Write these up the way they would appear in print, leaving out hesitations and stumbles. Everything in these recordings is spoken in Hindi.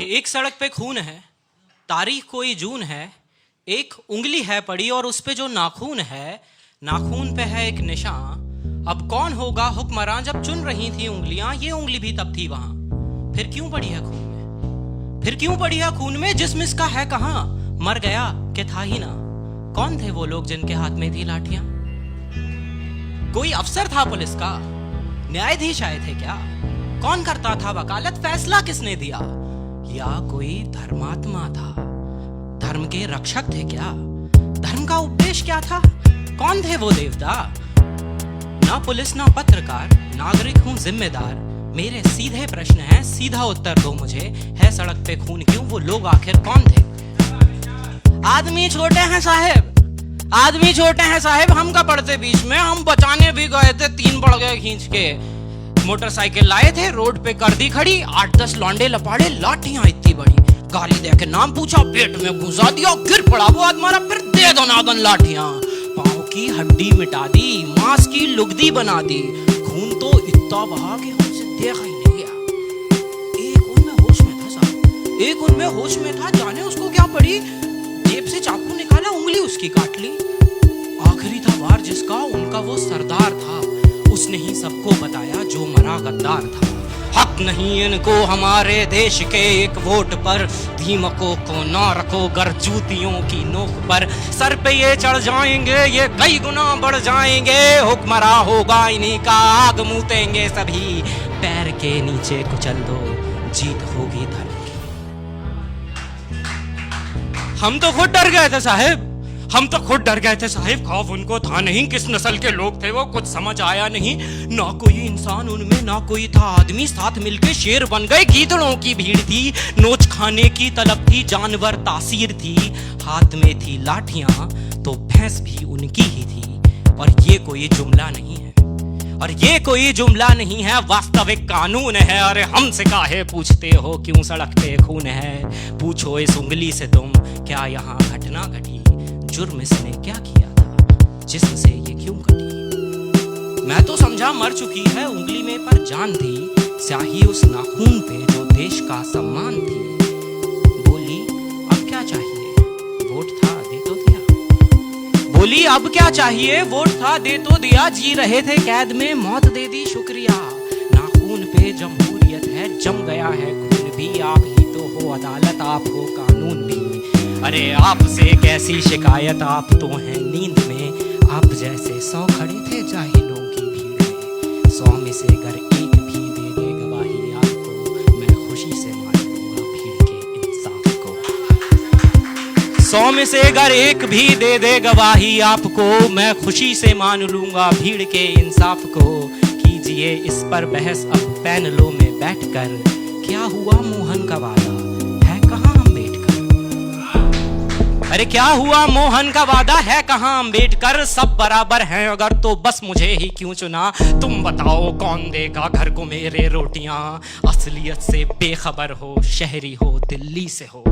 कि एक सड़क पे खून है, तारीख कोई जून है, एक उंगली है पड़ी और उस पे जो नाखून है, नाखून पे है एक निशान। अब कौन होगा हुक्मरान जब चुन रही थी उंगलियां, ये उंगली भी तब थी वहां। फिर क्यों पड़ी है खून में, फिर क्यों पड़ी है खून में, जिस्म इसका है कहां, मर गया कि था ही ना। कौन थे वो लोग जिनके हाथ में थी लाठियां? कोई अफसर था पुलिस का, न्यायाधीश आए थे क्या? कौन करता था वकालत, फैसला किसने दिया? या कोई धर्मात्मा था, धर्म के रक्षक थे क्या? धर्म का उपदेश क्या था? कौन थे वो देवता? ना पुलिस ना पत्रकार, नागरिक हूं जिम्मेदार। मेरे सीधे प्रश्न हैं, सीधा उत्तर दो मुझे, है सड़क पे खून क्यों, वो लोग आखिर कौन थे? आदमी छोटे हैं साहेब, आदमी छोटे हैं साहेब, हम का पड़ते बीच में, हम बचाने भी गए थे, 3 पड़ गए खींच के। मोटरसाइकिल लाए थे, रोड पे कर दी खड़ी, 8-10 लौंडे लपाड़े, लाठियां इतनी बड़ी, गाली दे के नाम पूछा, पेट में घुसा दिया, गिर पड़ा वो आदमी, मारा, फिर दे दो नादन लाठियां, पांव की हड्डी मिटा दी, मांस की लुगदी बना दी, खून तो इतना बहा कि हमसे देखा ही नहीं गया। एक उनमें होश में था साहब, एक उनमें होश में था, जाने उसको क्या पड़ी, जेब से चाकू निकाला, उंगली उसकी काट ली। आखिरी था वार जिसका, उनका वो सरदार था, उसने ही सबको बताया जो मरा गद्दार था। हक नहीं इनको हमारे देश के एक वोट पर, दीमकों को ना रखो गर जूतियों की नोक पर, सर पे ये चढ़ जाएंगे ये कई गुना बढ़ जाएंगे, हुक्मरा होगा इन्हीं का, आग मूतेंगे सभी, पैर के नीचे कुचल दो, जीत होगी धर्म की। हम तो खुद डर गए थे साहब, हम तो खुद डर गए थे साहिब, खौफ उनको था नहीं, किस नस्ल के लोग थे वो कुछ समझ आया नहीं, ना कोई इंसान उनमें ना कोई था आदमी, साथ मिलके शेर बन गए, गीदड़ों की भीड़ थी, नोच खाने की तलब थी, जानवर तासीर थी, हाथ में थी लाठियां तो भैंस भी उनकी ही थी। और ये कोई जुमला नहीं है, और ये कोई जुमला नहीं है, वास्तविक कानून है। अरे हमसे काहे पूछते हो क्यों सड़क पे खून है, पूछो इस उंगली से तुम क्या यहाँ घटना घटी, जुर्म इसने क्या किया था, जिस्म से ये क्यों कटी। मैं तो समझा मर चुकी है उंगली में पर जान थी, स्याही उस नाखून पे जो देश का सम्मान थी। बोली अब क्या चाहिए, वोट था दे तो दिया, बोली अब क्या चाहिए, वोट था दे तो दिया, जी रहे थे कैद में मौत दे दी शुक्रिया। नाखून पे जमहूरियत है, जम गया है खून भी, आप ही तो हो अदालत, आप हो कानून भी। अरे आपसे कैसी शिकायत, आप तो हैं नींद में, आप जैसे 100 खड़े थे जाहिलों की भीड़ में, 100 में से अगर एक भी दे दे गवाही आपको, मैं खुशी से मान लूंगा भीड़ के इंसाफ को। 100 में से अगर एक भी दे दे गवाही आपको, मैं खुशी से मान लूंगा भीड़ के इंसाफ को। कीजिए इस पर बहस अब पैनलों में बैठकर, क्या हुआ मोहन का वादा, अरे क्या हुआ मोहन का वादा, है कहां अम्बेडकर, सब बराबर हैं अगर तो बस मुझे ही क्यों चुना, तुम बताओ कौन देगा घर को मेरे रोटियां, असलियत से बेखबर हो शहरी हो दिल्ली से हो,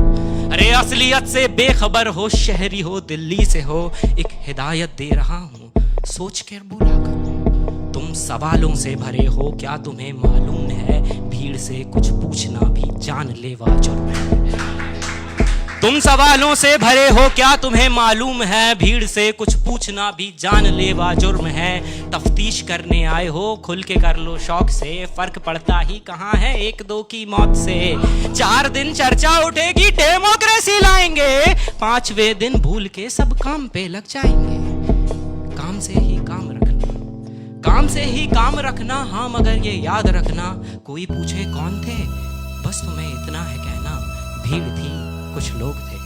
अरे असलियत से बेखबर हो शहरी हो दिल्ली से हो, एक हिदायत दे रहा हूं सोच कर बोला करो, तुम सवालों से भरे हो क्या तुम्हें मालूम है, भीड़ से कुछ पूछना भी जानलेवा जुर्म है। तुम सवालों से भरे हो क्या तुम्हें मालूम है, भीड़ से कुछ पूछना भी जानलेवा जुर्म है। तफ्तीश करने आए हो खुल के कर लो शौक से, फर्क पड़ता ही कहाँ है 1-2 की मौत से। 4 दिन चर्चा उठेगी डेमोक्रेसी लाएंगे, 5वें दिन भूल के सब काम पे लग जाएंगे। काम से ही काम रखना, काम से ही काम रखना, हाँ मगर ये याद रखना, कोई पूछे कौन थे, बस तुम्हें इतना है कहना, भीड़ थी कुछ लोग थे।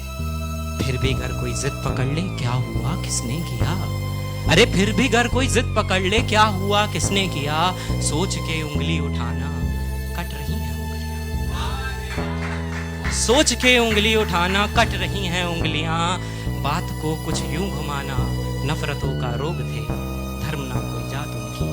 फिर भी अगर कोई जिद पकड़ ले क्या हुआ किसने किया, अरे फिर भी अगर कोई जिद पकड़ ले क्या हुआ किसने किया, सोच के उंगली उठाना कट रही हैं उंगलियां, सोच के उंगली उठाना कट रही हैं उंगलियां, बात को कुछ यूं घुमाना नफरतों का रोग थे, धर्म ना कोई जात उनकी